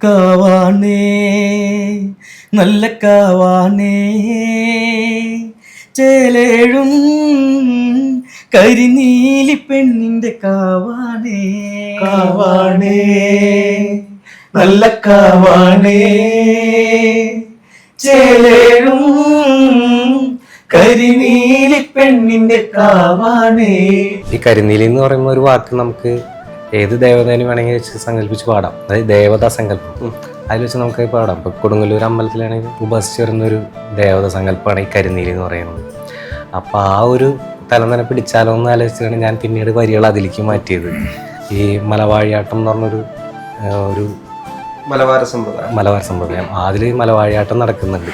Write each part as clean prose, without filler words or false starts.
കാവാണേ നല്ല കാവാണേ ചേലേഴും കരിനീലി പെണ്ണിന്റെ കാവാണേ കാവാണേ നല്ല കാവാണേ ചേലേഴും കരിനീലി പെണ്ണിന്റെ കാവാണേ. ഈ കരിനീലി എന്ന് പറയുന്ന ഒരു വാക്ക് നമുക്ക് ഏത് ദേവതേനും വേണമെങ്കിൽ വെച്ച് സങ്കല്പിച്ച് പാടാം. അതായത് ദേവതാ സങ്കല്പം അതിൽ വെച്ച് നമുക്ക് പാടാം. ഇപ്പോൾ കൊടുങ്ങല്ലൂർ അമ്പലത്തിലാണെങ്കിൽ ഉപസിച്ച് വരുന്നൊരു ദേവതാ സങ്കല്പമാണ് ഈ കരിനീലി എന്ന് പറയുന്നത്. അപ്പോൾ ആ ഒരു തലം പിടിച്ചാലോ എന്ന് ആലോചിച്ചാണ് ഞാൻ പിന്നീട് വരികൾ അതിലേക്ക് മാറ്റിയത്. ഈ മലവാഴിയാട്ടം എന്ന് പറഞ്ഞൊരു മലബാർ സമ്പ്രദായം അതിൽ മലവാഴിയാട്ടം നടക്കുന്നുണ്ട്.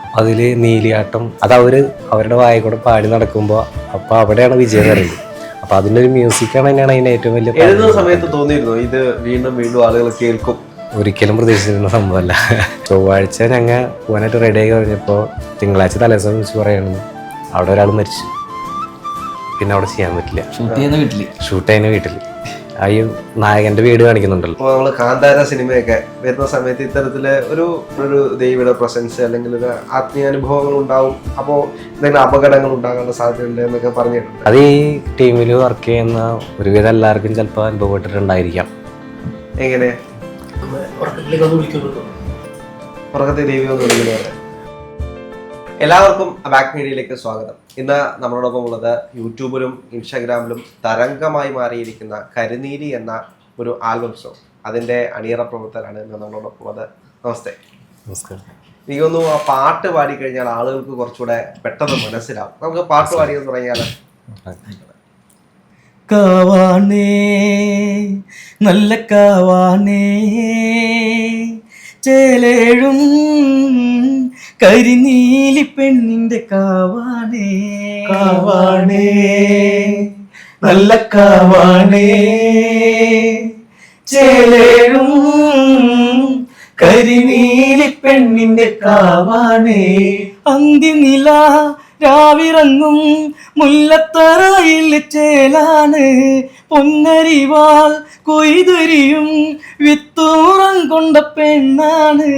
അപ്പോൾ അതിൽ നീലിയാട്ടം അത് അവരുടെ വായ കൂടെ പാടി നടക്കുമ്പോൾ അപ്പോൾ അവിടെയാണ് വിജയം അറിയുന്നത്. അപ്പോൾ അതിൻ്റെ ഒരു മ്യൂസിക്കാണ് തന്നെയാണ് അതിൻ്റെ ഏറ്റവും വലിയ. എഴുതുന്ന സമയത്ത് തോന്നിയിരുന്നു ഇത് വീണ്ടും വീണ്ടും ആളുകൾ കേൾക്കും? ഒരിക്കലും പ്രതീക്ഷിച്ചിരുന്ന സംഭവമല്ല. ചൊവ്വാഴ്ച ഞങ്ങൾ പോകാനായിട്ട് റെഡിയായി കഴിഞ്ഞപ്പോൾ തിങ്കളാഴ്ച തലേദിവസം വെച്ച് പറയുന്നത് അവിടെ ഒരാൾ മരിച്ചു. പിന്നെ അവിടെ ചെയ്യാൻ പറ്റില്ല. ഷൂട്ട് ചെയ്യുന്ന വീട്ടിൽ ഈ നായകന്റെ വീട് കാണിക്കുന്നുണ്ടല്ലോ. അപ്പോൾ നമ്മൾ കാന്താര സിനിമയൊക്കെ വരുന്ന സമയത്ത് ഇത്തരത്തില് ഒരു ദൈവയുടെ പ്രസൻസ് അല്ലെങ്കിൽ ഒരു ആത്മീയാനുഭവങ്ങൾ ഉണ്ടാവും. അപ്പോൾ എന്തെങ്കിലും അപകടങ്ങൾ ഉണ്ടാകാനുള്ള സാധ്യതയുണ്ട് എന്നൊക്കെ പറഞ്ഞിട്ടുണ്ട്. അത് ഈ ടീമിൽ വർക്ക് ചെയ്യുന്ന ഒരുവിധം എല്ലാവർക്കും ചിലപ്പോൾ അനുഭവപ്പെട്ടിട്ടുണ്ടായിരിക്കാം. എങ്ങനെ ഉറക്കത്തെ ദൈവം എന്ന് വിളിക്കുന്നത്? എല്ലാവർക്കും ബാക്ക് മീഡിയയിലേക്ക് സ്വാഗതം. ഇന്ന് നമ്മളോടൊപ്പം ഉള്ളത് യൂട്യൂബിലും ഇൻസ്റ്റാഗ്രാമിലും തരംഗമായി മാറിയിരിക്കുന്ന കരിനീലി എന്ന ഒരു ആൽബം സോങ്, അതിൻ്റെ അണിയറ പ്രവർത്തകരാണ് ഇന്ന് നമ്മളോടൊപ്പം ഉള്ളത്. നമസ്തേ. നമസ്കാരം. എനിക്ക് തോന്നുന്നു ആ പാട്ട് പാടിക്കഴിഞ്ഞാൽ ആളുകൾക്ക് കുറച്ചുകൂടെ പെട്ടെന്ന് മനസ്സിലാവും. നമുക്ക് പാട്ട് പാടിയെന്ന് തുടങ്ങിയാൽ കാവാണേ നല്ല കാവാണേ ചേലേഴും കരിനീലി പെണ്ണിന്റെ കാവാണേ കാവാണേ നല്ല കാവാണേ ചേലേഴും കരിനീലി പെണ്ണിന്റെ കാവാണേ. അന്തിനില രാവിറങ്ങും മുല്ലത്തറയിൽ ചേലാണ് പൊന്നരിവാൾ കൊയ്തൊരിയും വിത്തൂറം കൊണ്ട പെണ്ണാണ്.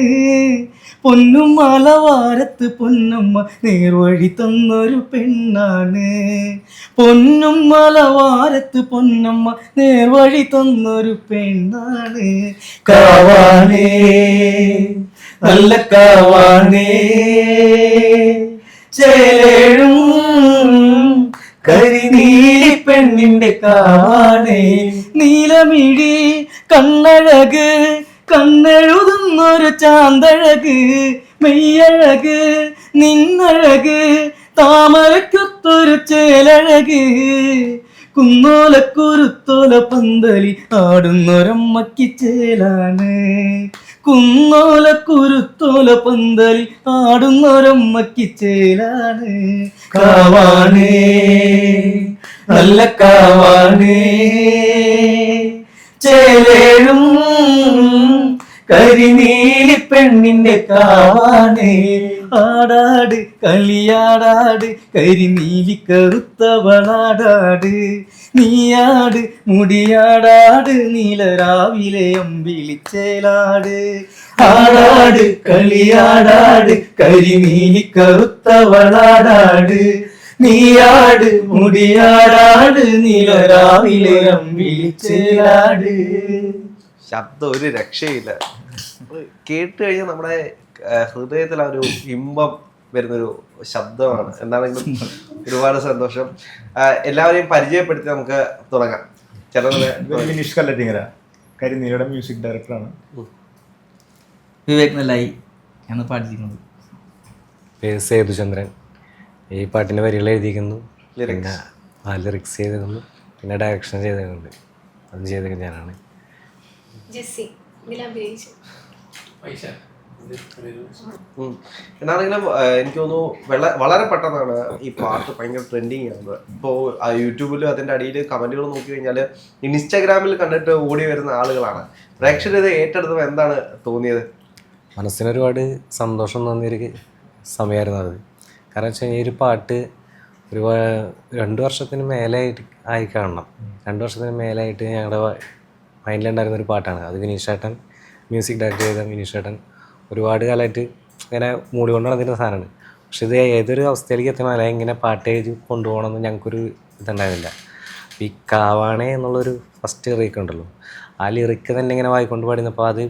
പൊന്നും മലവാരത്ത് പൊന്നമ്മ നേർവഴി തന്നൊരു പെണ്ണാണ്. പൊന്നും മലവാരത്ത് പൊന്നമ്മ നേർവഴി തന്നൊരു പെണ്ണാണ്. കാവാണേ നല്ല കാവാണേ ചേലേഴും കരിനീലി പെണ്ണിന്റെ കാവാണേ. നീലമിഴി കണ്ണഴക് കണ്ണെഴുതുന്നൊരു ചാന്തഴക് മെയ്യഴക് നിന്നഴക് താമരക്കൊത്തൊരു ചേലഴക് കുന്നോലക്കുരുത്തോല പന്തലി ആടുന്നൊരമ്മയ്ക്ക് ചേലാണ്. കുന്നോലക്കുരുത്തോല പന്തലി ആടുന്നൊരമ്മയ്ക്ക് ചേലാണ്. കാവാണേ നല്ല കാവാണേ ചേലേഴും കരിനീലി പെണ്ണിന്റെ കാവാണേ. ആടാട് കളിയാടാട് കരിനീലി കറുത്തവളാടാട് നീയാട് മുടിയാടാട് നീലരാവിലെ അമ്പിളിച്ചേലാട്. ആടാട് കളിയാടാട് കരിനീലി കറുത്തവളാടാട് നീയാട് മുടിയാടാട് നീലരാവിലെ അമ്പിളിച്ചേലാട്. ശബ്ദം ഒരു രക്ഷയില്ല. കേട്ട് കഴിഞ്ഞാൽ നമ്മുടെ ഹൃദയത്തിൽ ആ ഒരു ഇമ്പം വരുന്നൊരു ശബ്ദമാണ്. എന്താണെങ്കിലും ഒരുപാട് സന്തോഷം. എല്ലാവരെയും പരിചയപ്പെടുത്തി നമുക്ക് തുടങ്ങാം. വിനീഷ് കല്ലറ്റിങ്ങര കരിനീലയുടെ മ്യൂസിക് ഡയറക്ടറാണ്. വിവേക് നെല്ലായി ആണ് പാടിയിരിക്കുന്നത്. പേര് സേതുചന്ദ്രൻ. ഈ പാട്ടിൻ്റെ വരികൾ എഴുതിയിരിക്കുന്നു, ലിറിക്സ് ചെയ്തിരുന്നു, പിന്നെ ഡയറക്ഷൻ ചെയ്തിട്ടുണ്ട്. അത് ചെയ്തത് ഞാനാണ്. എന്നാണെങ്കിലും എനിക്ക് തോന്നുന്നു വളരെ പെട്ടെന്നാണ് ഈ പാട്ട് ഭയങ്കര ട്രെൻഡിങ് ആവുന്നത്. ഇപ്പോൾ യൂട്യൂബിൽ അതിൻ്റെ അടിയിൽ കമന്റുകൾ നോക്കി കഴിഞ്ഞാൽ ഇൻസ്റ്റാഗ്രാമിൽ കണ്ടിട്ട് ഓടി വരുന്ന ആളുകളാണ്. പ്രേക്ഷകർ ഇത് ഏറ്റെടുത്തപ്പോൾ എന്താണ് തോന്നിയത്? മനസ്സിനൊരുപാട് സന്തോഷം തോന്നിയൊരു സമയമായിരുന്നു അത്. കാരണം വെച്ച് കഴിഞ്ഞാൽ ഈ ഒരു പാട്ട് ഒരു 2 വർഷത്തിന് മേലായിട്ട് ആയി കാണണം. 2 വർഷത്തിന് മേലായിട്ട് ഞങ്ങളുടെ മൈൻഡിലുണ്ടായിരുന്നൊരു പാട്ടാണ്. അത് വിനീഷേട്ടൻ മ്യൂസിക് ഡയറക്റ്റ് ചെയ്ത മിനിഷേട്ടൻ ഒരുപാട് കാലമായിട്ട് ഇങ്ങനെ മൂടിക്കൊണ്ട് നടന്നിരുന്ന സാധനമാണ്. പക്ഷെ ഇത് ഏതൊരു അവസ്ഥയിലേക്ക് എത്തണം, അല്ലെങ്കിൽ ഇങ്ങനെ പാട്ട് എഴുതി കൊണ്ടുപോകണമെന്ന് ഞങ്ങൾക്കൊരു ഇതുണ്ടായിരുന്നില്ല. അപ്പോൾ ഈ കാവാണേ എന്നുള്ളൊരു ഫസ്റ്റ് ലിറിക്ക് ഉണ്ടല്ലോ, ആ ലിറിക്ക് തന്നെ ഇങ്ങനെ വായിക്കൊണ്ട് പാടുന്നപ്പോൾ അത്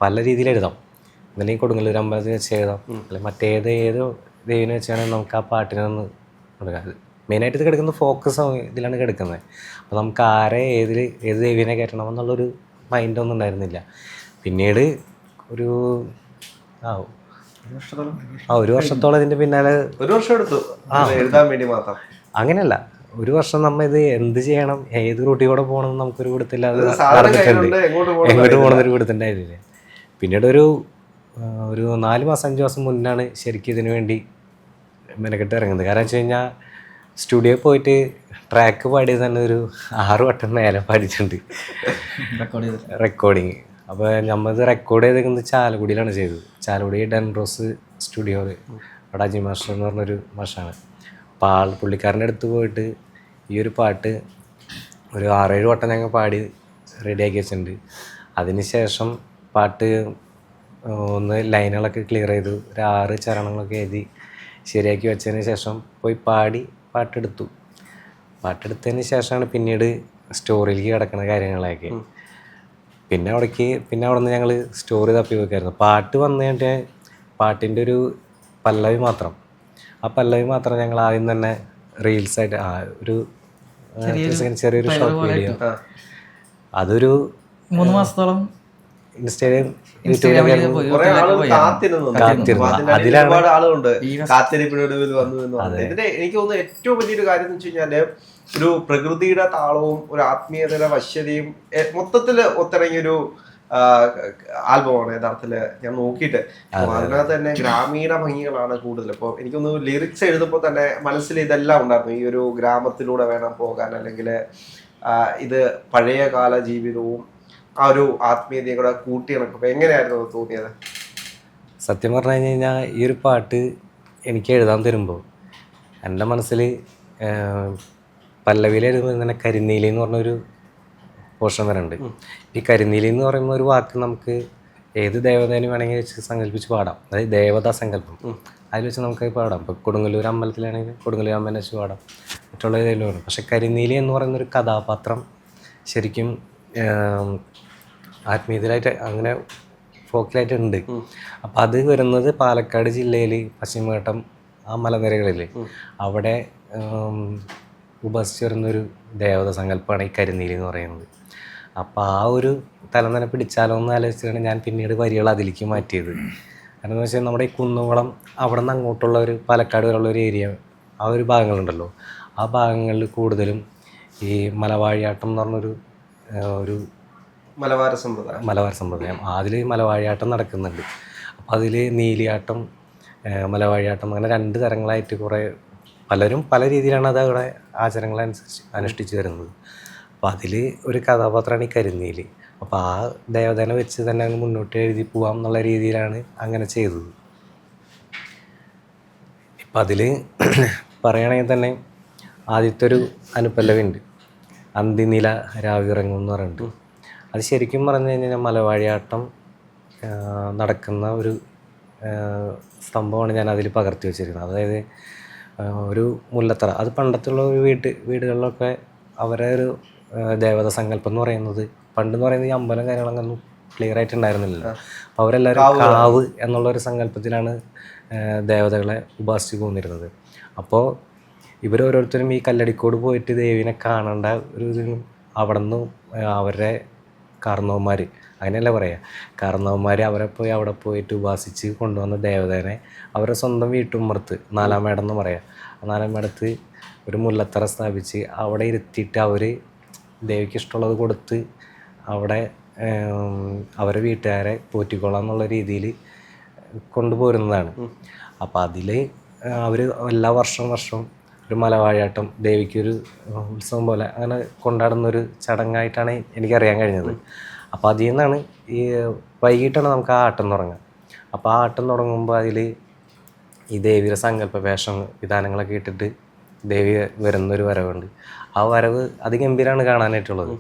പല രീതിയിൽ എഴുതാം. അല്ലെങ്കിൽ കൊടുങ്ങല്ലൂർ അമ്പലത്തിൽ വെച്ച് എഴുതാം, അല്ലെങ്കിൽ ഏത് ദൈവനെ വെച്ചാണെങ്കിൽ നമുക്ക് ആ പാട്ടിനെ ഒന്ന് കൊടുക്കാം. മെയിനായിട്ട് ഇത് കിടക്കുന്നത് ഫോക്കസ് ഇതിലാണ് കിടക്കുന്നത്. അപ്പോൾ നമുക്ക് ഏത് ദൈവനെ കയറ്റണം എന്നുള്ളൊരു മൈൻഡൊന്നും ഉണ്ടായിരുന്നില്ല. പിന്നീട് ഒരു ഒരു വർഷത്തോളം ഇതിൻ്റെ പിന്നാലെ. ഒരു വർഷം എടുത്തു എഴുതാൻ വേണ്ടി മാത്രം? അങ്ങനെയല്ല, ഒരു വർഷം നമ്മൾ ഇത് എന്ത് ചെയ്യണം, ഏത് റൂട്ടിൽ കൂടെ പോകണമെന്ന് നമുക്കൊരു പിടുത്തില്ലാതെ എങ്ങോട്ട് പോകണമെന്നൊരു പിടുത്തുണ്ടായിരുന്നില്ല. പിന്നീട് ഒരു 4 മാസം 5 മാസം മുന്നാണ് ശരിക്കും ഇതിനു വേണ്ടി മെനക്കെട്ട് ഇറങ്ങുന്നത്. കാരണം വെച്ച് കഴിഞ്ഞാൽ സ്റ്റുഡിയോയിൽ പോയിട്ട് ട്രാക്ക് പാടിയത് തന്നെ ഒരു 6 വട്ടം മേലെ പാടിയിട്ടുണ്ട് റെക്കോർഡിങ്. അപ്പോൾ നമ്മളിത് റെക്കോർഡ് ചെയ്തേക്കുന്നത് ചാലക്കുടിയിലാണ് ചെയ്തത്. ചാലക്കുടി ഡെൻറോസ് സ്റ്റുഡിയോയിൽ അവിടെ അജി മാസ്റ്റർ എന്ന് പറഞ്ഞൊരു മാഷാണ്. അപ്പോൾ പുള്ളിക്കാരൻ്റെ അടുത്ത് പോയിട്ട് ഈ ഒരു പാട്ട് ഒരു 6-7 വട്ടം ഞങ്ങൾ പാടി റെഡിയാക്കി വെച്ചിട്ടുണ്ട്. അതിന് ശേഷം പാട്ട് ഒന്ന് ലൈനുകളൊക്കെ ക്ലിയർ ചെയ്തു, ഒരു 6 ചരണങ്ങളൊക്കെ എഴുതി ശരിയാക്കി വെച്ചതിന് ശേഷം പോയി പാട്ടെടുത്തതിന് ശേഷമാണ് പിന്നീട് സ്റ്റോറിയിലേക്ക് കിടക്കുന്ന കാര്യങ്ങളൊക്കെ. പിന്നെ അവിടെ നിന്ന് ഞങ്ങൾ സ്റ്റോറി തപ്പി വെക്കായിരുന്നു. പാട്ട് വന്നു കഴിഞ്ഞാൽ പാട്ടിൻ്റെ ഒരു പല്ലവി മാത്രം, ആ പല്ലവി മാത്രം ഞങ്ങൾ ആദ്യം തന്നെ റീൽസായിട്ട് ഒരു ചെറിയൊരു ഷോർട്ട് വീഡിയോ, അതൊരു 3 മാസത്തോളം ഇൻസ്റ്റയിലും ഒരുപാട് ആളുകളുണ്ട് കാത്തിരിപ്പിനൊടുവിൽ വന്നു എന്ന് പറഞ്ഞത്. ഇതിന്റെ എനിക്ക് തോന്നുന്നു ഏറ്റവും വലിയൊരു കാര്യം എന്ന് വെച്ച് കഴിഞ്ഞാല് ഒരു പ്രകൃതിയുടെ താളവും ഒരു ആത്മീയതയുടെ വശ്യതയും മൊത്തത്തില് ഒത്തിറങ്ങിയൊരു ആൽബമാണ് യഥാർത്ഥത്തില് ഞാൻ നോക്കിയിട്ട്. അതിനകത്ത് തന്നെ ഗ്രാമീണ ഭംഗികളാണ് കൂടുതൽ. ഇപ്പോൾ എനിക്കൊന്ന് ലിറിക്സ് എഴുതുമ്പോൾ തന്നെ മനസ്സിൽ ഇതെല്ലാം ഉണ്ടായിരുന്നു. ഈ ഒരു ഗ്രാമത്തിലൂടെ വേണം പോകാൻ, അല്ലെങ്കിൽ ഇത് പഴയകാല ജീവിതവും ആ ഒരു ആത്മീയതയും കൂടെ കൂട്ടിയിണക്കുമ്പോൾ എങ്ങനെയായിരുന്നു അത് തോന്നിയത്? സത്യം പറഞ്ഞു കഴിഞ്ഞാൽ ഈ ഒരു പാട്ട് എനിക്ക് എഴുതാൻ തരുമ്പോൾ എൻ്റെ മനസ്സിൽ പല്ലവിയിൽ എഴുതുമ്പോൾ തന്നെ കരിനീലി എന്ന് പറഞ്ഞൊരു പോർഷൻ വരുന്നുണ്ട്. ഈ കരിനീലി എന്ന് പറയുമ്പോൾ ഒരു വാക്ക് നമുക്ക് ഏത് ദേവതേനും വേണമെങ്കിൽ വെച്ച് സങ്കല്പിച്ച് പാടാം. അതായത് ദേവതാ സങ്കല്പം അതിൽ വെച്ച് നമുക്ക് പാടാം. ഇപ്പോൾ കൊടുങ്ങല്ലൂർ അമ്പലത്തിലാണെങ്കിൽ കൊടുങ്ങല്ലൂർ അമ്പലം വെച്ച് പാടാം, മറ്റുള്ള ഏതെങ്കിലും പാടാം. പക്ഷെ കരിനീലി എന്ന് പറയുന്നൊരു കഥാപാത്രം ശരിക്കും ആത്മീയതയിലായിട്ട് അങ്ങനെ ഫോക്കിലായിട്ട് ഉണ്ട്. അപ്പം അത് വരുന്നത് പാലക്കാട് ജില്ലയിൽ പശ്ചിമഘട്ടം ആ മലനിരകളിൽ അവിടെ ഉപാസിച്ച് വരുന്നൊരു ദേവത സങ്കല്പമാണ് ഈ കരിനീലി എന്ന് പറയുന്നത്. അപ്പോൾ ആ ഒരു തലം തന്നെ പിടിച്ചാലോ എന്ന് ആലോചിച്ചാണ് ഞാൻ പിന്നീട് വരികൾ അതിലേക്ക് മാറ്റിയത്. കാരണം എന്ന് വെച്ചാൽ നമ്മുടെ ഈ കുന്നുകുളം അവിടെ നിന്ന് അങ്ങോട്ടുള്ള ഒരു പാലക്കാട് വരെയുള്ള ഒരു ഏരിയ, ആ ഒരു ഭാഗങ്ങളുണ്ടല്ലോ, ആ ഭാഗങ്ങളിൽ കൂടുതലും ഈ മലവാഴിയാട്ടം എന്ന് പറഞ്ഞൊരു മലബാർ സമ്പ്രദായം അതിൽ മലവാഴിയാട്ടം നടക്കുന്നുണ്ട്. അപ്പോൾ അതിൽ നീലിയാട്ടം, മലവാഴിയാട്ടം അങ്ങനെ 2 തരങ്ങളായിട്ട് കുറേ പലരും പല രീതിയിലാണ് അത് അവിടെ ആചാരങ്ങളനുസരിച്ച് അനുഷ്ഠിച്ച് വരുന്നത്. അപ്പോൾ അതിൽ ഒരു കഥാപാത്രമാണ് ഈ കരിനീലി. അപ്പോൾ ആ ദേവതനെ വെച്ച് തന്നെ അങ്ങ് മുന്നോട്ട് എഴുതി പോവാം എന്നുള്ള രീതിയിലാണ് അങ്ങനെ ചെയ്തത്. ഇപ്പം അതിൽ പറയുകയാണെങ്കിൽ തന്നെ ആദ്യത്തെ ഒരു അനുപല്ലവിയുണ്ട്, അന്തിനില രാവിറങ്ങും എന്ന് പറഞ്ഞിട്ട്. അത് ശരിക്കും പറഞ്ഞു കഴിഞ്ഞാൽ മലവാഴിയാട്ടം നടക്കുന്ന ഒരു സംഭവമാണ് ഞാൻ അതിൽ പകർത്തി വെച്ചിരിക്കുന്നത്. അതായത് ഒരു മുല്ലത്തറ, അത് പണ്ടത്തുള്ള ഒരു വീടുകളിലൊക്കെ അവരെ ഒരു ദേവത സങ്കല്പം എന്ന് പറയുന്നത്, പണ്ടെന്ന് പറയുന്നത് ഈ അമ്പലം കാര്യങ്ങളൊന്നും ക്ലിയർ ആയിട്ടുണ്ടായിരുന്നില്ലല്ലോ. അപ്പോൾ അവരെല്ലാവരും കാവ് എന്നുള്ളൊരു സങ്കല്പത്തിലാണ് ദേവതകളെ ഉപാസിച്ച് പോന്നിരുന്നത്. അപ്പോൾ ഇവരോരോരുത്തരും ഈ കല്ലടിക്കോട് പോയിട്ട് ദേവിനെ കാണേണ്ട ഒരു ഇതിനും അവിടെ നിന്ന് അവരുടെ കാർന്നവന്മാർ, അങ്ങനെയല്ല പറയുക, കാർന്നവന്മാർ അവിടെ പോയിട്ട് ഉപാസിച്ച് കൊണ്ടുവന്ന ദേവതേനെ അവരുടെ സ്വന്തം വീട്ടുമ്പുറത്ത് 4-ാം മേടം എന്ന് പറയാം, 4-ാം മേടത്ത് ഒരു മുല്ലത്തറ സ്ഥാപിച്ച് അവിടെ ഇരുത്തിയിട്ട് അവർ ദേവിക്ക് ഇഷ്ടമുള്ളത് കൊടുത്ത് അവിടെ അവരെ വീട്ടുകാരെ പോറ്റിക്കൊള്ളാം എന്നുള്ള രീതിയിൽ കൊണ്ടുപോരുന്നതാണ്. അപ്പോൾ അതിൽ അവർ എല്ലാ വർഷവും ഒരു മലവാഴിയാട്ടം ദേവിക്കൊരു ഉത്സവം പോലെ അങ്ങനെ കൊണ്ടാടുന്നൊരു ചടങ്ങായിട്ടാണ് എനിക്കറിയാൻ കഴിഞ്ഞത്. അപ്പോൾ അതിൽ നിന്നാണ് ഈ വൈകിട്ടാണ് നമുക്ക് ആ ആട്ടം തുടങ്ങുക. അപ്പോൾ ആ ആട്ടം തുടങ്ങുമ്പോൾ അതിൽ ഈ ദേവിയുടെ സങ്കല്പ വേഷം വിധാനങ്ങളൊക്കെ ഇട്ടിട്ട് ദേവി വരുന്നൊരു വരവുണ്ട്. ആ വരവ് അതിഗംഭീരമാണ് കാണാനായിട്ടുള്ളത്.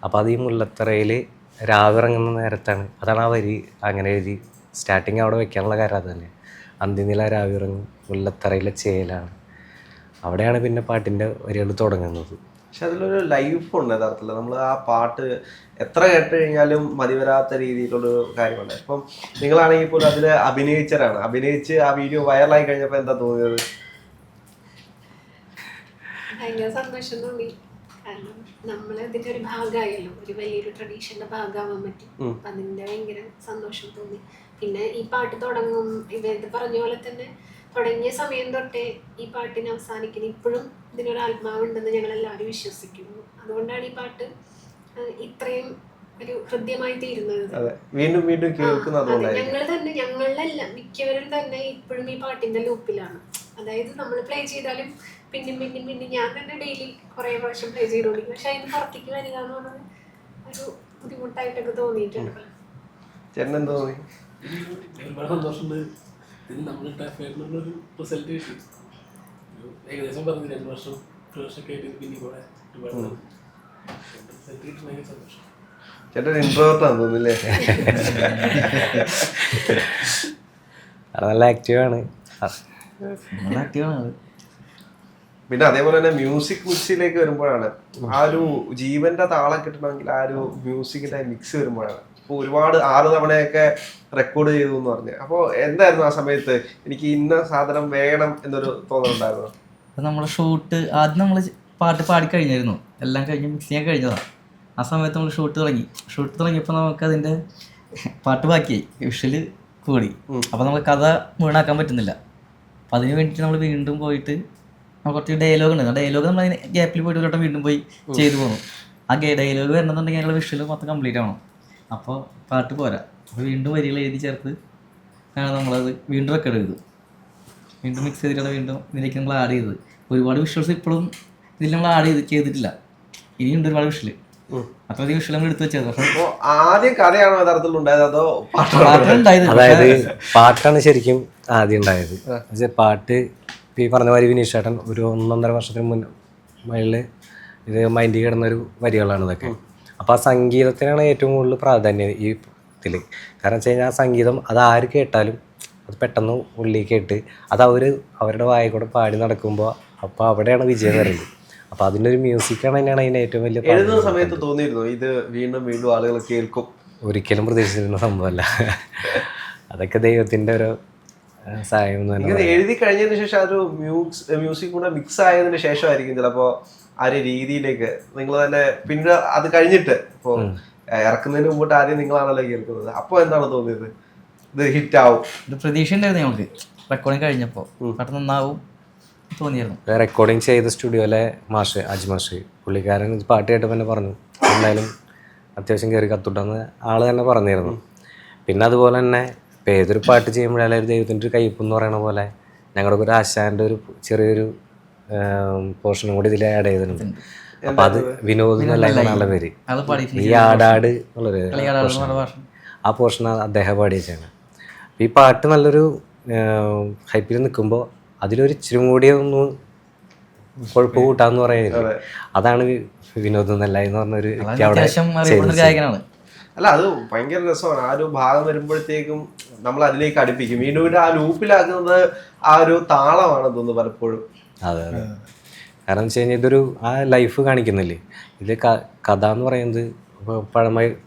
അപ്പോൾ അത് ഈ മുല്ലത്തറയിൽ രാവിറങ്ങുന്ന നേരത്താണ്. അതാണ് ആ വരി അങ്ങനെ എഴുതി സ്റ്റാർട്ടിങ് അവിടെ വെക്കാനുള്ള കാര്യം അത് തന്നെ. അന്തിനില രാവിറങ്ങും മുല്ലത്തറയിലെ ചേലാണ്, അവിടെയാണ് പിന്നെ പാട്ടിൻ്റെ വരികൾ തുടങ്ങുന്നത്. പക്ഷെ അതിലൊരു ലൈഫുണ്ട് യഥാർത്ഥത്തിൽ. നമ്മൾ ആ പാട്ട് എത്ര കേട്ട് കഴിഞ്ഞാലും മതിവരാത്ത രീതിയിലുള്ളൊരു കാര്യമുണ്ട്. ഇപ്പം നിങ്ങളാണെങ്കിൽ പോലും അതിൽ അഭിനയിച്ച് ആ വീഡിയോ വൈറലായി കഴിഞ്ഞപ്പോൾ എന്താ തോന്നിയത്? ഭയങ്കര സന്തോഷം തോന്നി. കാരണം നമ്മൾ അതിന്റെ ഒരു ഭാഗമായല്ലോ, ഒരു വലിയൊരു ട്രഡീഷന്റെ ഭാഗമാവാൻ പറ്റി. അപ്പൊ അതിന്റെ ഭയങ്കര സന്തോഷം തോന്നി. പിന്നെ ഈ പാട്ട് തുടങ്ങും ഇവര് പറഞ്ഞ പോലെ തന്നെ തുടങ്ങിയ സമയം തൊട്ടേ ഈ പാട്ടിന് അവസാനിക്കുന്ന ഇപ്പോഴും ഇതിനൊരു ആത്മാവുണ്ടെന്ന് ഞങ്ങൾ എല്ലാവരും വിശ്വസിക്കുന്നു. അതുകൊണ്ടാണ് ഈ പാട്ട് ഇത്രയും ഒരു ഹൃദ്യമായി തീരുന്നത്. വീണ്ടും വീണ്ടും ഞങ്ങളെല്ലാം മിക്കവരും തന്നെ ഇപ്പോഴും ഈ പാട്ടിന്റെ ലൂപ്പിലാണ്. അതായത് നമ്മൾ പ്ലേ ചെയ്താലും പിന്നെ ഞാൻ തന്നെ ഡെയിലി കുറെ പ്രാവശ്യം പ്ലേ ചെയ്തോണ്ടിരിക്കും. പക്ഷെ അതിന് പുറത്തേക്ക് വരിക എന്ന് പറഞ്ഞത് ഒരു ബുദ്ധിമുട്ടായിട്ടൊക്കെ തോന്നിയിട്ടുണ്ട്. ചേട്ടൻ തോന്നി? ഒരുപാട് സന്തോഷമുണ്ട്. ഇതിൽ നമ്മളിട്ട എഫേർട്ടിനുള്ളൊരു റിസൾട്ട് കിട്ടി. ഏകദേശം പറഞ്ഞു 2 വർഷമൊക്കെ ആയിട്ട് പിന്നെ കൂടെ ഒരുപാട് റിസൾട്ട് കിട്ടി. ഭയങ്കര സന്തോഷം. ചേട്ടൻ ഇൻട്രോവേർട്ടാന്ന് തോന്നുന്നില്ലേ? നല്ല ആക്റ്റീവാണ്. പിന്നെ അതേപോലെ തന്നെ മ്യൂസിക് മിക്സിലേക്ക് വരുമ്പോഴാണ് ആ ഒരു ജീവന്റെ താളം കിട്ടണമെങ്കിൽ ആ ഒരു മ്യൂസിക്കിന്റെ മിക്സ് വരുമ്പോഴാണ്. അപ്പോൾ ഒരുപാട് 6 തവണയൊക്കെ റെക്കോർഡ് ചെയ്തു എന്ന് പറഞ്ഞു. അപ്പോൾ എന്തായിരുന്നു ആ സമയത്ത് എനിക്ക് ഇന്ന സാധനം വേണം എന്നൊരു തോന്നലുണ്ടായിരുന്നു? അപ്പോൾ നമ്മൾ ഷൂട്ട് ആദ്യം നമ്മൾ പാട്ട് പാടിക്കഴിഞ്ഞായിരുന്നു, എല്ലാം കഴിഞ്ഞ് മിക്സിങ് കഴിഞ്ഞതാണ്. ആ സമയത്ത് നമ്മൾ ഷൂട്ട് തുടങ്ങിയപ്പോൾ നമുക്ക് അതിൻ്റെ പാട്ട് ബാക്കിയായി, വിഷ്വല് കൂടി. അപ്പോൾ നമുക്ക് കഥ മുഴുവനാക്കാൻ പറ്റുന്നില്ല. അപ്പോൾ അതിന് വേണ്ടിയിട്ട് നമ്മൾ വീണ്ടും പോയിട്ട് കുറച്ച് ഡയലോഗ് ഉണ്ട്. ആ ഡയലോഗ് നമ്മൾ അതിന് ഗ്യാപ്പിൽ പോയിട്ട് ഒരു വട്ടം വീണ്ടും പോയി ചെയ്തു പോകുന്നു. ആ ഡയലോഗ് വരണമെന്നുണ്ടെങ്കിൽ ഞങ്ങളുടെ വിഷ്വല് മൊത്തം കംപ്ലീറ്റ് ആവണം. അപ്പോൾ പാട്ട് പോരാ. അപ്പോൾ വീണ്ടും വരികൾ എഴുതി ചേർത്ത് നമ്മളത് വീണ്ടും റെക്കോർഡ് ചെയ്തു, വീണ്ടും മിക്സ് ചെയ്തിട്ടാണ് വീണ്ടും ഇതിലേക്ക് നമ്മൾ ആഡ് ചെയ്തത്. ഒരുപാട് വിഷ്വൽസ് ഇപ്പോഴും ഇതിൽ നമ്മൾ ആഡ് ചെയ്തിട്ടില്ല. ഇനിയുണ്ട് ഒരുപാട് വിഷ്വല്. അത്രയധികം വിഷ്വൽ നമ്മൾ എടുത്ത് വെച്ചത്. അപ്പോൾ ആദ്യം കഥയാണോ യഥാർത്ഥത്തിൽ ഉണ്ടായത് അതോ പാട്ടുണ്ടായത്? അതായത് പാട്ടാണ് ശരിക്കും ആദ്യം ഉണ്ടായത്. പാട്ട് ഈ പറഞ്ഞ വരി വിനീഷ് ചേട്ടൻ ഒരു 1.5 വർഷത്തിന് മുന്നിൽ ഇത് മൈൻഡിൽ കിടന്നൊരു വരികളാണ് ഇതൊക്കെ. അപ്പോൾ ആ സംഗീതത്തിനാണ് ഏറ്റവും കൂടുതൽ പ്രാധാന്യം ഈ ഇതിൽ. കാരണം വെച്ച് കഴിഞ്ഞാൽ ആ സംഗീതം അത് ആര് കേട്ടാലും അത് പെട്ടെന്ന് ഉള്ളിൽ കേട്ട് അത് അവരുടെ വായ കൂടെ പാടി നടക്കുമ്പോൾ അപ്പോൾ അവിടെയാണ് വിജയം വരുന്നത്. അപ്പോൾ അതിൻ്റെ ഒരു മ്യൂസിക്കാണ് തന്നെയാണ് അതിന് ഏറ്റവും വലിയ. എഴുതുന്ന സമയത്ത് തോന്നിയിരുന്നു ഇത് വീണ്ടും വീണ്ടും ആളുകൾ കേൾക്കും? ഒരിക്കലും പ്രതീക്ഷിച്ചിരുന്ന സംഭവമല്ല. അതൊക്കെ ദൈവത്തിൻ്റെ ഒരു സഹായം. എഴുതി കഴിഞ്ഞതിന് ശേഷം ആ ഒരു മ്യൂസിക് കൂടെ മിക്സ് ആയതിനു ശേഷമായിരിക്കും ചിലപ്പോൾ ആ ഒരു രീതിയിലേക്ക് നിങ്ങൾ തന്നെ പിന്നെ അത് കഴിഞ്ഞിട്ട് ഇപ്പോൾ ഇറക്കുന്നതിന് മുമ്പോട്ട് ആദ്യം നിങ്ങളാണല്ലോ കേൾക്കുന്നത്. അപ്പോൾ എന്താണ് തോന്നിയത് ഇത് ഹിറ്റ് ആവും? ഇത് പ്രതീക്ഷ ഉണ്ടായിരുന്നു ഞങ്ങൾക്ക്. റെക്കോർഡിങ് കഴിഞ്ഞപ്പോൾ പെട്ടെന്ന് നന്നാവും തോന്നിയിരുന്നു. റെക്കോർഡിങ് ചെയ്ത സ്റ്റുഡിയോയിലെ അജി മാഷ് പുള്ളിക്കാരൻ പാട്ട് കേട്ടപ്പോൾ തന്നെ പറഞ്ഞു എന്തായാലും അത്യാവശ്യം കയറി കത്തുണ്ടെന്ന് ആള് തന്നെ പറഞ്ഞിരുന്നു. പിന്നെ അതുപോലെ തന്നെ ഇപ്പം ഏതൊരു പാട്ട് ചെയ്യുമ്പോഴാലും ഒരു ദൈവത്തിൻ്റെ ഒരു കയ്പെന്ന് പറയുന്ന പോലെ ഞങ്ങളുടെ ഒരു ആശാൻ്റെ ഒരു ചെറിയൊരു പോർഷനും കൂടി ഇതിൽ ആഡ് ചെയ്തിട്ടുണ്ട്. അപ്പം അത് വിനോദ് എന്നല്ല നല്ല പേര്. ഈ ആടാട് എന്നുള്ളൊരു ആ പോർഷൻ അദ്ദേഹം പാടി വെച്ചാണ്. ഈ പാട്ട് നല്ലൊരു ഹൈപ്പിൽ നിൽക്കുമ്പോൾ അതിലൊരു ഇച്ചിരി കൂടി ഒന്ന് കൊഴുപ്പ് കൂട്ടാന്ന് പറയുന്നത് അതാണ് വിനോദ് എന്നല്ല എന്ന് പറഞ്ഞൊരു അല്ല അത് ഭയങ്കര രസമാണ്. ആ ഒരു ഭാഗം വരുമ്പോഴത്തേക്കും നമ്മൾ അതിലേക്ക് അടുപ്പിക്കും. വീണ്ടും വീണ്ടും ആ ലൂപ്പിലാക്കുന്നത് ആ ഒരു താളമാണ് തോന്നുന്നു പലപ്പോഴും. അതെ അതെ. കാരണം വെച്ച് കഴിഞ്ഞാൽ ഇതൊരു ആ ലൈഫ് കാണിക്കുന്നില്ലേ. ഇത് കഥ എന്ന് പറയുന്നത്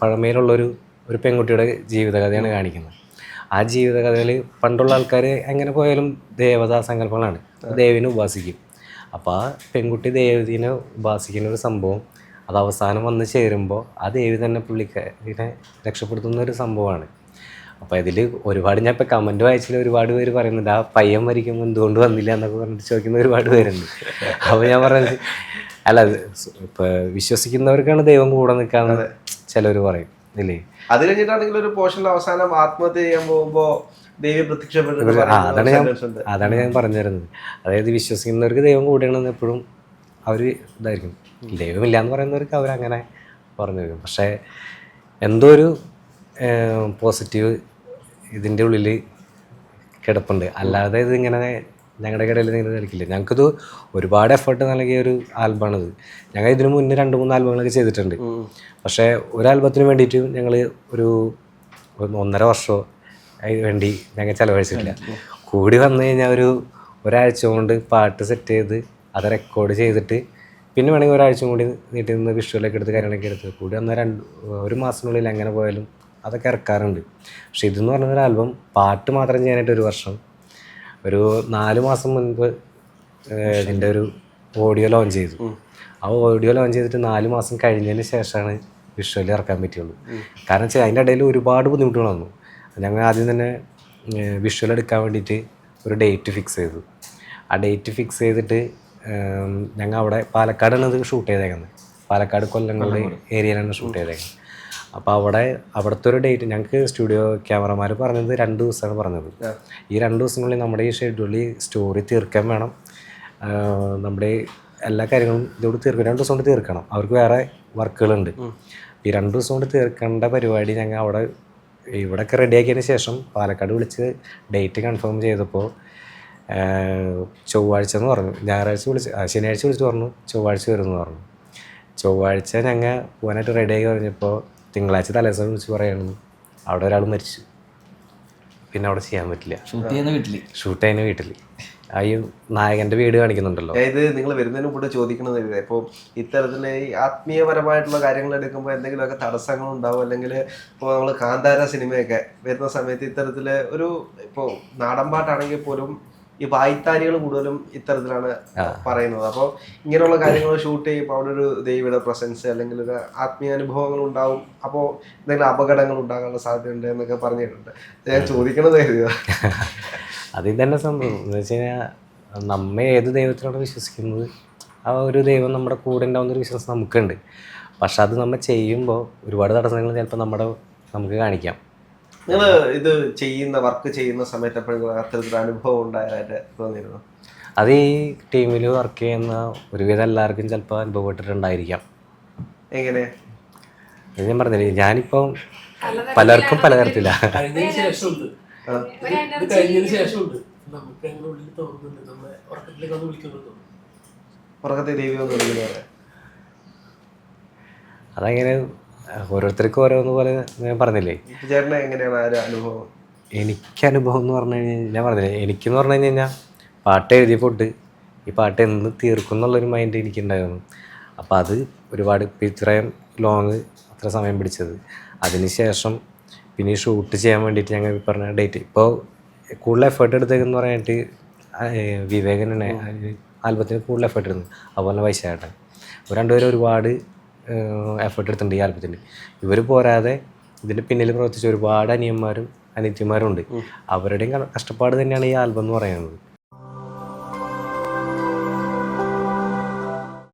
പഴമയിലുള്ളൊരു പെൺകുട്ടിയുടെ ജീവിതകഥയാണ് കാണിക്കുന്നത്. ആ ജീവിതകഥയിൽ പണ്ടുള്ള ആൾക്കാർ എങ്ങനെ പോയാലും ദേവതാ സങ്കല്പങ്ങളാണ്, ദേവിനെ ഉപാസിക്കും. അപ്പോൾ ആ പെൺകുട്ടി ദേവതീനെ ഉപാസിക്കുന്ന ഒരു സംഭവം അത് അവസാനം വന്ന് ചേരുമ്പോൾ ആ ദേവി തന്നെ പുള്ളിക്കാരിനെ രക്ഷപ്പെടുത്തുന്ന ഒരു സംഭവമാണ്. അപ്പോൾ ഇതിൽ ഒരുപാട് ഞാൻ ഇപ്പോൾ കമൻറ്റ് വായിച്ചാൽ ഒരുപാട് പേര് പറയുന്നുണ്ട് ആ പയ്യൻ മരിക്കുമ്പോൾ എന്തുകൊണ്ട് വന്നില്ല എന്നൊക്കെ പറഞ്ഞിട്ട് ചോദിക്കുന്ന ഒരുപാട് പേരുണ്ട്. അപ്പോൾ ഞാൻ പറഞ്ഞത് അല്ല ഇപ്പോൾ വിശ്വസിക്കുന്നവർക്കാണ് ദൈവം കൂടെ നിൽക്കാന്ന് ചിലർ പറയും ഇല്ലേ. അത് കഴിഞ്ഞിട്ടാണെങ്കിൽ ഒരു പോർഷനിൽ അവസാനം ആത്മഹത്യ ചെയ്യാൻ പോകുമ്പോൾ ദേവി പ്രത്യക്ഷപ്പെട്ടു. അതാണ് ഞാൻ പറഞ്ഞു തരുന്നത്. അതായത് വിശ്വസിക്കുന്നവർക്ക് ദൈവം കൂടെയാണെന്ന് എപ്പോഴും അവർ ഇതായിരിക്കും. ദൈവമില്ല എന്ന് പറയുന്നവർക്ക് അവരങ്ങനെ പറഞ്ഞു തരും. പക്ഷേ എന്തോ ഒരു പോസിറ്റീവ് ഇതിൻ്റെ ഉള്ളിൽ കിടപ്പുണ്ട്. അല്ലാതെ ഇതിങ്ങനെ ഞങ്ങളുടെ ഇടയിൽ നിങ്ങൾ കളിക്കില്ല. ഞങ്ങൾക്കിത് ഒരുപാട് എഫേർട്ട് നൽകിയ ഒരു ആൽബമാണിത്. ഞങ്ങൾ ഇതിനു മുന്നേ 2-3 ആൽബങ്ങളൊക്കെ ചെയ്തിട്ടുണ്ട്. പക്ഷേ ഒരു ആൽബത്തിന് വേണ്ടിയിട്ട് ഞങ്ങൾ ഒരു 1.5 വർഷമോ വേണ്ടി ഞങ്ങൾ ചിലവഴിച്ചിട്ടില്ല. കൂടി വന്നു കഴിഞ്ഞാൽ ഒരാഴ്ച കൊണ്ട് പാട്ട് സെറ്റ് ചെയ്ത് അത് റെക്കോർഡ് ചെയ്തിട്ട് പിന്നെ വേണമെങ്കിൽ ഒരാഴ്ച കൂടി നീട്ടി നിന്ന് വിഷ്വലൊക്കെ എടുത്ത് കാര്യങ്ങളൊക്കെ എടുത്ത് കൂടി വന്നാൽ 1 മാസത്തിനുള്ളിൽ എങ്ങനെ പോയാലും അതൊക്കെ ഇറക്കാറുണ്ട്. പക്ഷെ ഇതെന്ന് പറഞ്ഞൊരു ആൽബം പാട്ട് മാത്രം ചെയ്യാനായിട്ട് 1 വർഷം, ഒരു 4 മാസം മുൻപ് ഇതിൻ്റെ ഒരു ഓഡിയോ ലോഞ്ച് ചെയ്തു. ആ ഓഡിയോ ലോഞ്ച് ചെയ്തിട്ട് 4 മാസം കഴിഞ്ഞതിന് ശേഷമാണ് വിഷ്വലി ഇറക്കാൻ പറ്റുള്ളൂ. കാരണം വെച്ചാൽ അതിൻ്റെ ഇടയിൽ ഒരുപാട് ബുദ്ധിമുട്ടുകൾ വന്നു. ഞങ്ങൾ ആദ്യം തന്നെ വിഷ്വൽ എടുക്കാൻ വേണ്ടിയിട്ട് ഒരു ഡേറ്റ് ഫിക്സ് ചെയ്തു. ആ ഡേറ്റ് ഫിക്സ് ചെയ്തിട്ട് ഞങ്ങൾ അവിടെ പാലക്കാടാണ് ഇത് ഷൂട്ട് ചെയ്തേക്കുന്നത്. പാലക്കാട് കൊല്ലങ്ങളുടെ ഏരിയയിലാണ് ഷൂട്ട് ചെയ്തേക്കുന്നത്. അപ്പോൾ അവിടുത്തെ ഒരു ഡേറ്റ് ഞങ്ങൾക്ക് സ്റ്റുഡിയോ ക്യാമറമാർ പറഞ്ഞത് 2 ദിവസമാണ് പറഞ്ഞത്. ഈ 2 ദിവസത്തിനുള്ളിൽ നമ്മുടെ ഈ ഷെഡ്യൂളിൽ സ്റ്റോറി തീർക്കാൻ വേണം, നമ്മുടെ എല്ലാ കാര്യങ്ങളും ഇതോട് തീർക്കണം. 2 ദിവസം കൊണ്ട് തീർക്കണം. അവർക്ക് വേറെ വർക്കുകളുണ്ട്. ഈ 2 ദിവസം കൊണ്ട് തീർക്കേണ്ട പരിപാടി ഞങ്ങൾ ഇവിടെയൊക്കെ റെഡിയാക്കിയതിന് ശേഷം പാലക്കാട് വിളിച്ച് ഡേറ്റ് കൺഫേം ചെയ്തപ്പോൾ ചൊവ്വാഴ്ച എന്ന് പറഞ്ഞു. ശനിയാഴ്ച വിളിച്ച് പറഞ്ഞു ചൊവ്വാഴ്ച വരുമെന്ന് പറഞ്ഞു. ചൊവ്വാഴ്ച ഞങ്ങൾ പോകാനായിട്ട് റെഡിയാക്കി പറഞ്ഞപ്പോൾ തിങ്കളാഴ്ച തലേദിവസം വിളിച്ച് പറയുന്നു അവിടെ ഒരാൾ മരിച്ചു. പിന്നെ അവിടെ ചെയ്യാൻ പറ്റില്ല. ഷൂട്ട് ചെയ്യുന്ന വീട്ടിൽ ഈ നായകൻ്റെ വീട് കാണിക്കുന്നുണ്ടല്ലോ. അതായത് നിങ്ങൾ വരുന്നതിന് കൂടെ ചോദിക്കണമെന്ന് കരുതുക. ഇപ്പോൾ ഇത്തരത്തിൽ ഈ ആത്മീയപരമായിട്ടുള്ള കാര്യങ്ങൾ എടുക്കുമ്പോൾ എന്തെങ്കിലുമൊക്കെ തടസ്സങ്ങൾ ഉണ്ടാവും. അല്ലെങ്കിൽ ഇപ്പോൾ നമ്മൾ കാന്താര സിനിമയൊക്കെ വരുന്ന സമയത്ത് ഇത്തരത്തിൽ ഇപ്പോൾ നാടൻ പാട്ടാണെങ്കിൽ പോലും ഈ വായ്ത്താരികൾ കൂടുതലും ഇത്തരത്തിലാണ് പറയുന്നത്. അപ്പോൾ ഇങ്ങനെയുള്ള കാര്യങ്ങൾ ഷൂട്ട് ചെയ്യുമ്പോൾ അവിടെ ഒരു ദൈവയുടെ പ്രസൻസ് അല്ലെങ്കിൽ ഒരു ആത്മീയ അനുഭവങ്ങൾ ഉണ്ടാവും. അപ്പോൾ എന്തെങ്കിലും അപകടങ്ങൾ ഉണ്ടാകാനുള്ള സാധ്യതയുണ്ട് എന്നൊക്കെ പറഞ്ഞിട്ടുണ്ട്. ഞാൻ ചോദിക്കണത് കരുതുക. അതിൽ തന്നെ സംഭവം എന്ന് വെച്ച് കഴിഞ്ഞാൽ നമ്മെ ഏത് ദൈവത്തിനോട് വിശ്വസിക്കുന്നത് ആ ഒരു ദൈവം നമ്മുടെ കൂടെ ഉണ്ടാവുന്നൊരു വിശ്വാസം നമുക്കുണ്ട്. പക്ഷെ അത് നമ്മൾ ചെയ്യുമ്പോൾ ഒരുപാട് തടസ്സങ്ങൾ ചിലപ്പോൾ നമുക്ക് കാണിക്കാം. നിങ്ങൾ ഇത് വർക്ക് ചെയ്യുന്ന സമയത്ത് എപ്പോഴും അത്തരത്തിലൊരു അനുഭവം ഉണ്ടായതായിട്ട് തോന്നിയിരുന്നു? അത് ഈ ടീമിൽ വർക്ക് ചെയ്യുന്ന ഒരുവിധം എല്ലാവർക്കും ചിലപ്പോൾ അനുഭവപ്പെട്ടിട്ടുണ്ടായിരിക്കാം. എങ്ങനെ? ഞാൻ പറഞ്ഞില്ലേ, ഞാനിപ്പോൾ പലർക്കും പലതരത്തിലാണ്. കഴിഞ്ഞതിന് ശേഷമുണ്ട് നമുക്ക് അങ്ങനെ ഉള്ളിൽ തോന്നുന്നുണ്ട്, നമ്മളെ ഉറക്കത്തിലേക്ക് ഒന്ന് വിളിക്കുന്നുണ്ടോ, ഉറക്കത്തെ ദൈവം എന്ന് വിളിക്കുന്നത്. അതങ്ങനെ ഓരോരുത്തർക്കും ഓരോന്ന് പോലെ ഞാൻ പറഞ്ഞില്ലേ. ചേട്ടന് എങ്ങനെയാണ് ആ ഒരു അനുഭവം? എനിക്ക് അനുഭവം എന്ന് പറഞ്ഞു കഴിഞ്ഞാൽ ഞാൻ പറഞ്ഞില്ലേ, എനിക്കെന്ന് പറഞ്ഞു കഴിഞ്ഞാൽ പാട്ട് എഴുതിയപ്പോട്ട് ഈ പാട്ട് എന്ന് തീർക്കും എന്നുള്ളൊരു മൈൻഡ് എനിക്കുണ്ടായിരുന്നു. അപ്പോൾ അത് ഒരുപാട് ഇത്രയും ലോങ് അത്ര സമയം പിടിച്ചത്. അതിന് ശേഷം പിന്നെ ഈ ഷൂട്ട് ചെയ്യാൻ വേണ്ടിയിട്ട് ഞങ്ങൾ പറഞ്ഞ ഡേറ്റ് ഇപ്പോൾ കൂടുതൽ എഫേർട്ട് എടുത്തേക്കെന്ന് പറയാനായിട്ട് വിവേകനാണ് ആൽബത്തിന് കൂടുതൽ എഫേർട്ട് എടുക്കുന്നത്. അതുപോലെ വൈശാഖൻ രണ്ടുപേരും ഒരുപാട് എഫേർട്ട് എടുത്തിട്ടുണ്ട് ഈ ആൽബത്തിന്. ഇവർ പോരാതെ ഇതിൻ്റെ പിന്നിൽ പ്രവർത്തിച്ച ഒരുപാട് അനിയന്മാരും അനിയത്തിമാരും ഉണ്ട്. അവരുടെയും കഷ്ടപ്പാട് തന്നെയാണ് ഈ ആൽബം എന്ന് പറയുന്നത്.